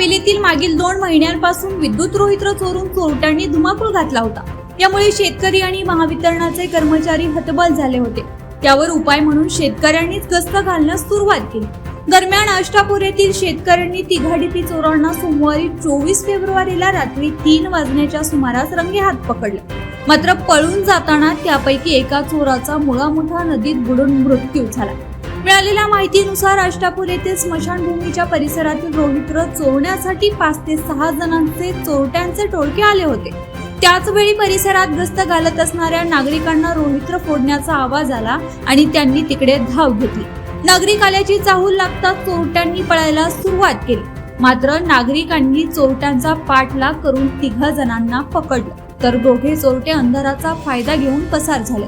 हवेलीतील मागील 2 महिन्यांपासून विद्युत रोहित्र चोरून चोरट्यांनी धुमाकूळ घातला होता। यामुळे शेतकरी आणि महावितरणाचे कर्मचारी हतबल झाले होते। त्यावर उपाय म्हणून शेतकऱ्यांनीच गस्त घालण्यास सुरुवात केली। दरम्यान अष्टापूर येथील शेतकऱ्यांनी तिघाडीपी चोरांना सोमवारी 24 फेब्रुवारीला रात्री 3 वाजण्याच्या सुमारास रंगेहात पकडले। मात्र पळून जाताना त्यापैकी एका चोराचा मुळामुठा नदीत बुडून मृत्यू झाला। मिळालेल्या माहितीनुसार अष्टापूर येथे स्मशानभूमीच्या परिसरातील रोहित्र चोरण्यासाठी 5 ते 6 जणांचे चोरट्यांचे टोळके आले होते। त्याच वेळी परिसरात गस्त घालत असणाऱ्या नागरिकांना रोहित्र फोडण्याचा आवाज आला आणि त्यांनी तिकडे धाव घेतली। नागरिक आल्याची चाहूल लागताच चोरट्यांनी पळायला सुरुवात केली। मात्र नागरिकांनी चोरट्यांचा पाठलाग करून 3 जणांना पकडलं, तर दोघे चोरटे अंधाराचा फायदा घेऊन पसार झाले।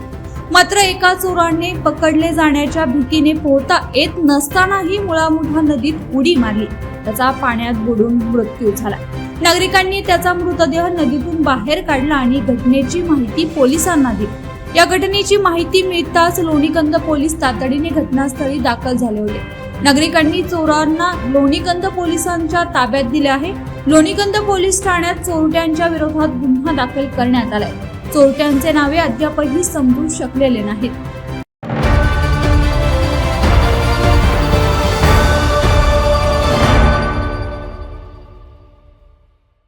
मात्र एका चोराने पकडले जाण्याच्या भीतीने पोहता येत नसतानाही मुळामुठा नदीत उडी मारली। त्याचा पाण्यात बुडून मृत्यू झाला। नागरिकांनी त्याचा मृतदेह नदीतून बाहेर काढला आणि घटनेची माहिती पोलिसांना दिली। या घटनेची माहिती मिळताच लोणीकंद पोलीस तातडीने घटनास्थळी दाखल झाले होते। नागरिकांनी चोरांना लोणीकंद पोलिसांच्या ताब्यात दिले आहे। लोणीकंद पोलीस ठाण्यात चोरट्यांच्या विरोधात गुन्हा दाखल करण्यात आलाय। चोरट्यांचे नावे अद्यापही समजू शकलेले नाहीत।